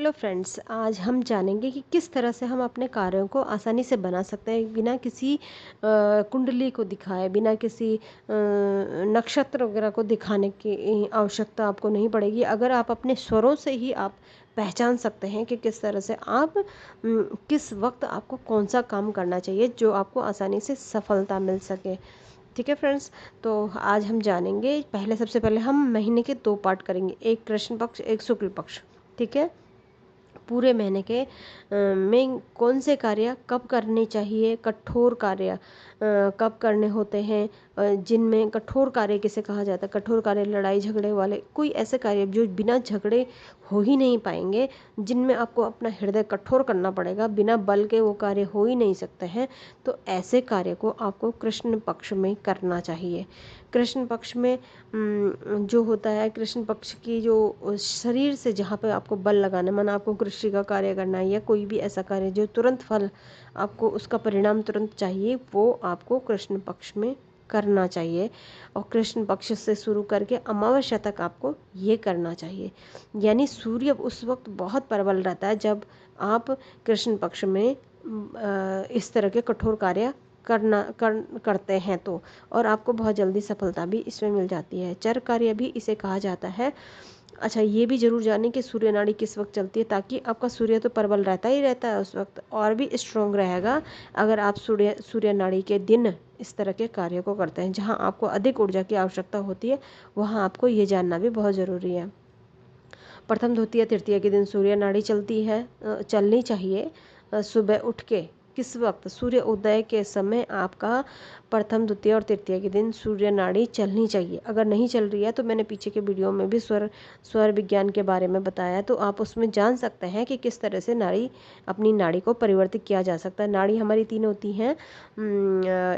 Hello friends, आज हम जानेंगे कि किस तरह से हम अपने कार्यों को आसानी से बना सकते हैं बिना किसी कुंडली को दिखाए, बिना किसी नक्षत्र वगैरह को दिखाने की आवश्यकता आपको नहीं पड़ेगी। अगर आप अपने स्वरों से ही आप पहचान सकते हैं कि किस तरह से आप किस वक्त आपको कौन सा काम करना चाहिए जो आपको आसानी से सफलता मिल सके। ठीक है फ्रेंड्स, तो आज हम जानेंगे। सबसे पहले हम महीने के 2 पार्ट करेंगे, एक कृष्ण पक्ष, एक शुक्ल पक्ष। ठीक है, पूरे महीने के में कौन से कार्य कब करने चाहिए, कठोर कार्य कब करने होते हैं, जिनमें कठोर कार्य किसे कहा जाता है, कठोर कार्य लड़ाई झगड़े वाले, कोई ऐसे कार्य जो बिना झगड़े हो ही नहीं पाएंगे, जिनमें आपको अपना हृदय कठोर करना पड़ेगा, बिना बल के वो कार्य हो ही नहीं सकते हैं। तो ऐसे कार्य को आपको कृष्ण पक्ष में करना चाहिए। कृष्ण पक्ष में जो होता है, कृष्ण पक्ष की जो शरीर से जहाँ पे आपको बल लगाना, माना आपको कृषि का कार्य करना है या कोई भी ऐसा कार्य जो तुरंत फल आपको उसका परिणाम तुरंत चाहिए, वो आपको कृष्ण पक्ष में करना चाहिए। और कृष्ण पक्ष से शुरू करके अमावस्या तक आपको ये करना चाहिए। यानी सूर्य उस वक्त बहुत प्रबल रहता है जब आप कृष्ण पक्ष में इस तरह के कठोर कार्य करते हैं तो, और आपको बहुत जल्दी सफलता भी इसमें मिल जाती है। चर कार्य भी इसे कहा जाता है। अच्छा, ये भी जरूर जानें कि सूर्य नाड़ी किस वक्त चलती है, ताकि आपका सूर्य तो प्रबल रहता ही रहता है उस वक्त, और भी स्ट्रांग रहेगा अगर आप सूर्य नाड़ी के दिन इस तरह के कार्य को करते हैं। जहाँ आपको अधिक ऊर्जा की आवश्यकता होती है, वहाँ आपको ये जानना भी बहुत ज़रूरी है। प्रथम द्वितीय तृतीय के दिन सूर्य नाड़ी चलनी चाहिए। सुबह उठ के किस वक्त, सूर्य उदय के समय आपका प्रथम द्वितीय और तृतीय के दिन सूर्य नाड़ी चलनी चाहिए। अगर नहीं चल रही है तो मैंने पीछे के वीडियो में भी स्वर विज्ञान के बारे में बताया, तो आप उसमें जान सकते हैं कि किस तरह से अपनी नाड़ी को परिवर्तित किया जा सकता है। नाड़ी हमारी 3 होती हैं,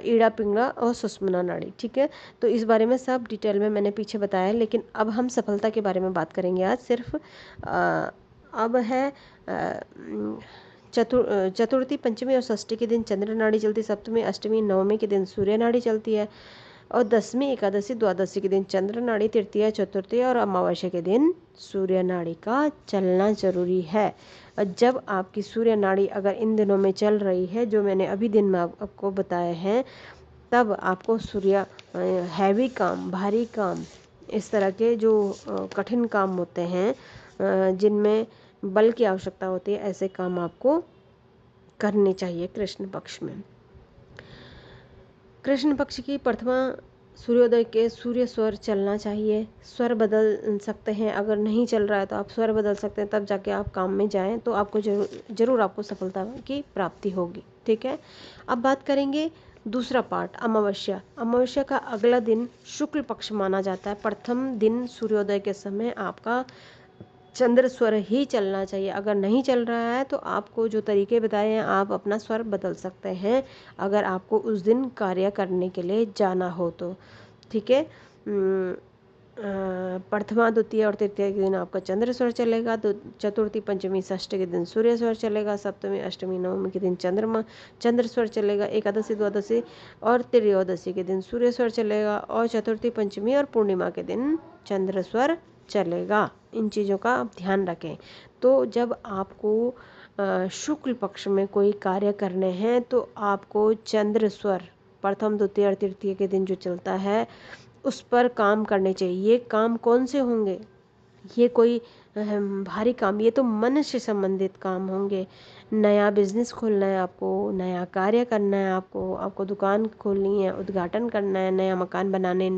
ईड़ा, पिंगला और सुषुम्ना नाड़ी। ठीक है, तो इस बारे में सब डिटेल में मैंने पीछे बताया, लेकिन अब हम सफलता के बारे में बात करेंगे आज सिर्फ। अब है चतुर्थी, पंचमी और षष्ठी के दिन चंद्र नाड़ी चलती, सप्तमी, अष्टमी, नवमी के दिन सूर्य नाड़ी चलती है, और दसवीं, एकादशी, द्वादशी के दिन चंद्र नाड़ी, तृतीय, चतुर्थी और अमावस्या के दिन सूर्य नाड़ी का चलना जरूरी है। जब आपकी सूर्य नाड़ी अगर इन दिनों में चल रही है, जो मैंने अभी दिन में आपको बताए हैं, तब आपको हैवी काम, भारी काम, इस तरह के जो कठिन काम होते हैं जिनमें बल की आवश्यकता होती है, ऐसे काम आपको करने चाहिए कृष्ण पक्ष में। कृष्ण पक्ष की प्रथमा सूर्योदय के सूर्य स्वर चलना चाहिए। स्वर बदल सकते हैं, अगर नहीं चल रहा है तो आप स्वर बदल सकते हैं, तब जाके आप काम में जाएं तो आपको जरूर आपको सफलता की प्राप्ति होगी। ठीक है, अब बात करेंगे दूसरा पार्ट, अमावस्या। अमावस्या का अगला दिन शुक्ल पक्ष माना जाता है। प्रथम दिन सूर्योदय के समय आपका चंद्र स्वर ही चलना चाहिए। अगर नहीं चल रहा है तो आपको जो तरीके बताए हैं, आप अपना स्वर बदल सकते हैं अगर आपको उस दिन कार्य करने के लिए जाना हो तो। ठीक है, प्रथमा, द्वितीय और तृतीय के दिन आपका चंद्र स्वर चलेगा, चतुर्थी, पंचमी, षष्ठी के दिन सूर्य स्वर चलेगा, सप्तमी, अष्टमी, नवमी के दिन चंद्र स्वर चलेगा, एकादशी, द्वादशी और त्रयोदशी के दिन सूर्य स्वर चलेगा, और चतुर्थी, पंचमी और पूर्णिमा के दिन चंद्र स्वर चलेगा। इन चीज़ों का आप ध्यान रखें। तो जब आपको शुक्ल पक्ष में कोई कार्य करने हैं तो आपको चंद्र स्वर प्रथम, द्वितीय और तृतीय के दिन जो चलता है उस पर काम करने चाहिए। ये काम कौन से होंगे? ये कोई भारी काम, ये तो मन से संबंधित काम होंगे। नया बिजनेस खोलना है आपको, नया कार्य करना है आपको दुकान खोलनी है, उद्घाटन करना है, नया मकान बनाने,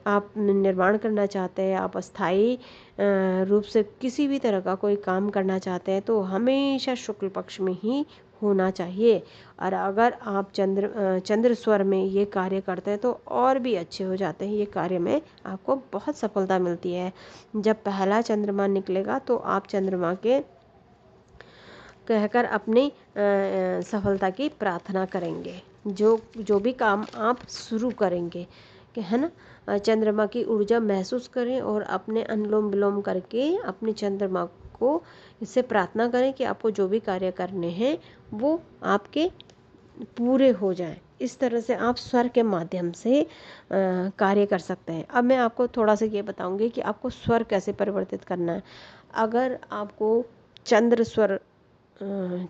आप निर्माण करना चाहते हैं, आप अस्थायी रूप से किसी भी तरह का कोई काम करना चाहते हैं, तो हमेशा शुक्ल पक्ष में ही होना चाहिए। और अगर आप चंद्र स्वर में ये कार्य करते हैं तो और भी अच्छे हो जाते हैं। ये कार्य में आपको बहुत सफलता मिलती है। जब पहला चंद्रमा निकलेगा तो आप चंद्रमा के कहकर अपनी सफलता की प्रार्थना करेंगे। जो भी काम आप शुरू करेंगे, है ना, चंद्रमा की ऊर्जा महसूस करें और अपने अनुलोम विलोम करके अपने चंद्रमा को इससे प्रार्थना करें कि आपको जो भी कार्य करने हैं वो आपके पूरे हो जाएं। इस तरह से आप स्वर के माध्यम से कार्य कर सकते हैं। अब मैं आपको थोड़ा सा ये बताऊंगी कि आपको स्वर कैसे परिवर्तित करना है। अगर आपको चंद्र स्वर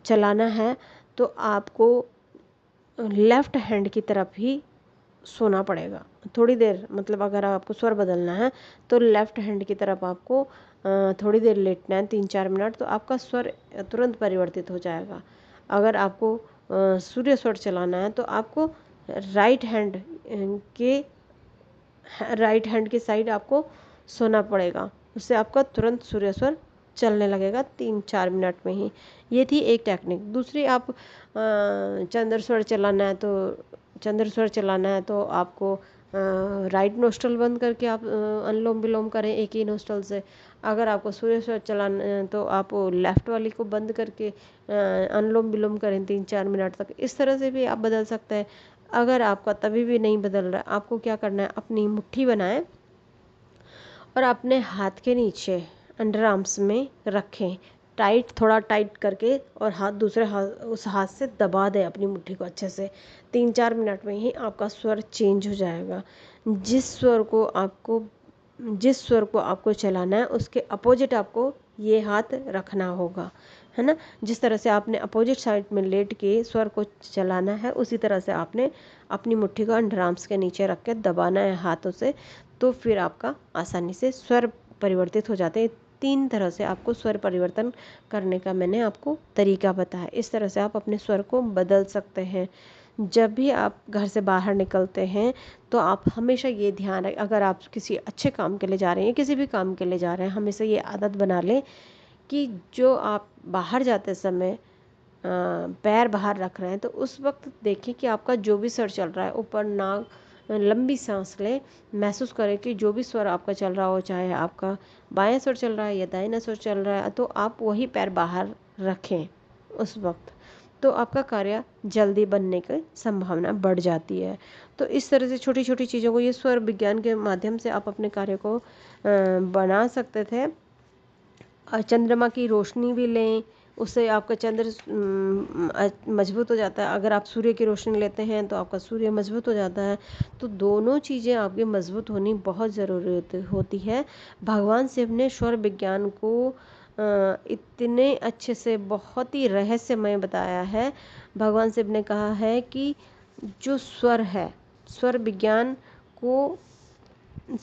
चलाना है तो आपको लेफ्ट हैंड की तरफ ही सोना पड़ेगा थोड़ी देर, मतलब अगर आपको स्वर बदलना है तो लेफ्ट हैंड की तरफ आपको थोड़ी देर लेटना है, 3-4 मिनट, तो आपका स्वर तुरंत परिवर्तित हो जाएगा। अगर आपको सूर्य स्वर चलाना है तो आपको राइट हैंड के साइड आपको सोना पड़ेगा, उससे आपका तुरंत सूर्य स्वर चलने लगेगा 3-4 मिनट में ही। ये थी एक टेक्निक। दूसरी, आप चंद्र स्वर चलाना है तो आपको राइट नोस्ट्रल बंद करके आप अनुलोम विलोम करें एक ही नोस्ट्रल से। अगर आपको सूर्य स्वर चलाना है तो आप लेफ्ट वाली को बंद करके अनुलोम विलोम करें 3-4 मिनट तक। इस तरह से भी आप बदल सकते हैं। अगर आपका तभी भी नहीं बदल रहा है, आपको क्या करना है, अपनी मुट्ठी बनाएं और अपने हाथ के नीचे अंडर आर्म्स में रखें, थोड़ा टाइट करके, और दूसरे हाथ उस हाथ से दबा दें अपनी मुट्ठी को अच्छे से। 3-4 मिनट में ही आपका स्वर चेंज हो जाएगा। जिस स्वर को आपको चलाना है उसके अपोजिट आपको ये हाथ रखना होगा, है ना। जिस तरह से आपने अपोजिट साइड में लेट के स्वर को चलाना है, उसी तरह से आपने अपनी मुट्ठी को अंडर आर्म्स के नीचे रख के दबाना है हाथों से, तो फिर आपका आसानी से स्वर परिवर्तित हो जाते हैं। 3 तरह से आपको स्वर परिवर्तन करने का मैंने आपको तरीका बताया। इस तरह से आप अपने स्वर को बदल सकते हैं। जब भी आप घर से बाहर निकलते हैं तो आप हमेशा ये ध्यान रखें, अगर आप किसी अच्छे काम के लिए जा रहे हैं, किसी भी काम के लिए जा रहे हैं, हमेशा ये आदत बना लें कि जो आप बाहर जाते समय पैर बाहर रख रहे हैं तो उस वक्त देखें कि आपका जो भी स्वर चल रहा है, ऊपर नाक, लंबी सांस लें, महसूस करें कि जो भी स्वर आपका चल रहा हो, चाहे आपका बायां स्वर चल रहा है या दाहिना स्वर चल रहा है, तो आप वही पैर बाहर रखें उस वक्त, तो आपका कार्य जल्दी बनने की संभावना बढ़ जाती है। तो इस तरह से छोटी छोटी चीज़ों को, ये स्वर विज्ञान के माध्यम से आप अपने कार्य को बना सकते थे। और चंद्रमा की रोशनी भी लें, उससे आपका चंद्र मजबूत हो जाता है। अगर आप सूर्य की रोशनी लेते हैं तो आपका सूर्य मजबूत हो जाता है। तो दोनों चीज़ें आपकी मजबूत होनी बहुत ज़रूरी होती है। भगवान शिव ने स्वर विज्ञान को इतने अच्छे से, बहुत ही रहस्यमय बताया है। भगवान शिव ने कहा है कि जो स्वर है, स्वर विज्ञान को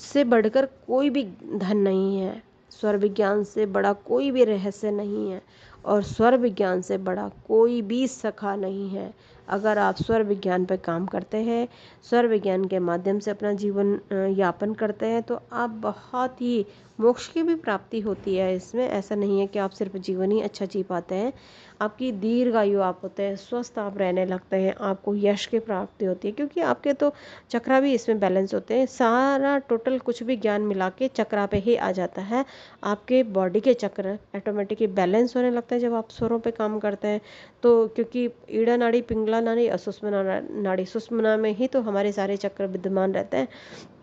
से बढ़कर कोई भी धन नहीं है, स्वर विज्ञान से बड़ा कोई भी रहस्य नहीं है, और स्वर विज्ञान से बड़ा कोई भी सखा नहीं है। अगर आप स्वर विज्ञान पर काम करते हैं, स्वर विज्ञान के माध्यम से अपना जीवन यापन करते हैं, तो आप बहुत ही मोक्ष की भी प्राप्ति होती है। इसमें ऐसा नहीं है कि आप सिर्फ जीवन ही अच्छा जी पाते हैं, आपकी दीर्घायु आप होते हैं, स्वस्थ आप रहने लगते हैं, आपको यश की प्राप्ति होती है, क्योंकि आपके तो चक्रा भी इसमें बैलेंस होते हैं। सारा टोटल कुछ भी ज्ञान मिला के चक्रा पे ही आ जाता है। आपके बॉडी के चक्र ऑटोमेटिकली बैलेंस होने लगता है जब आप स्वरों पे काम करते हैं। तो क्योंकि ईड़ा नाड़ी, पिंगला नाड़ी और सुषुम्ना नाड़ी, सुषुम्ना में ही तो हमारे सारे चक्र विद्यमान रहते हैं।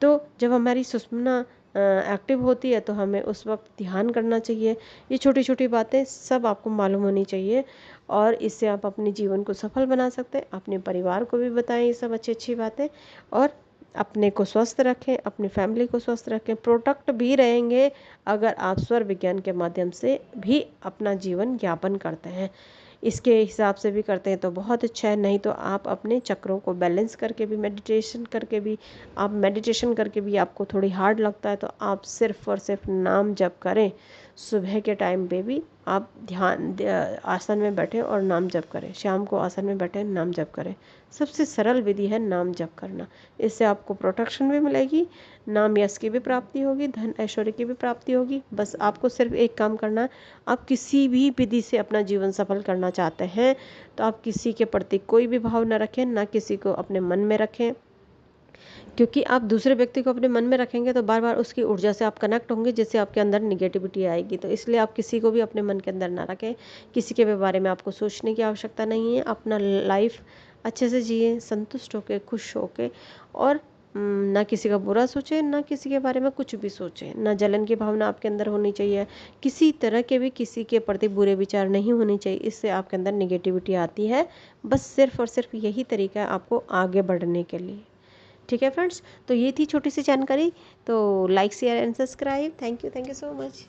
तो जब हमारी सुषुम्ना एक्टिव होती है तो हमें उस वक्त ध्यान करना चाहिए। ये छोटी छोटी बातें सब आपको मालूम होनी चाहिए, और इससे आप अपने जीवन को सफल बना सकते हैं। अपने परिवार को भी बताएं ये सब अच्छी अच्छी बातें, और अपने को स्वस्थ रखें, अपनी फैमिली को स्वस्थ रखें। प्रोटेक्ट भी रहेंगे अगर आप स्वर विज्ञान के माध्यम से भी अपना जीवन यापन करते हैं। इसके हिसाब से भी करते हैं तो बहुत अच्छा है, नहीं तो आप अपने चक्रों को बैलेंस करके भी, मेडिटेशन करके भी आपको थोड़ी हार्ड लगता है, तो आप सिर्फ और सिर्फ नाम जप करें। सुबह के टाइम पे भी आप आसन में बैठें और नाम जप करें, शाम को आसन में बैठें, नाम जप करें। सबसे सरल विधि है नाम जप करना। इससे आपको प्रोटेक्शन भी मिलेगी, नाम यश की भी प्राप्ति होगी, धन ऐश्वर्य की भी प्राप्ति होगी। बस आपको सिर्फ एक काम करना है, आप किसी भी विधि से अपना जीवन सफल करना चाहते हैं तो आप किसी के प्रति कोई भी भाव न रखें, ना किसी को अपने मन में रखें, क्योंकि आप दूसरे व्यक्ति को अपने मन में रखेंगे तो बार बार उसकी ऊर्जा से आप कनेक्ट होंगे, जिससे आपके अंदर निगेटिविटी आएगी। तो इसलिए आप किसी को भी अपने मन के अंदर ना रखें, किसी के बारे में आपको सोचने की आवश्यकता नहीं है। अपना लाइफ अच्छे से जिए, संतुष्ट होके, खुश होके, और ना किसी का बुरा सोचे, ना किसी के बारे में कुछ भी सोचे, ना जलन की भावना आपके अंदर होनी चाहिए। किसी तरह के भी किसी के प्रति बुरे विचार नहीं होने चाहिए, इससे आपके अंदर निगेटिविटी आती है। बस सिर्फ और सिर्फ यही तरीका है आपको आगे बढ़ने के लिए। ठीक है फ्रेंड्स, तो ये थी छोटी सी जानकारी। तो like, share and subscribe. Thank you so much.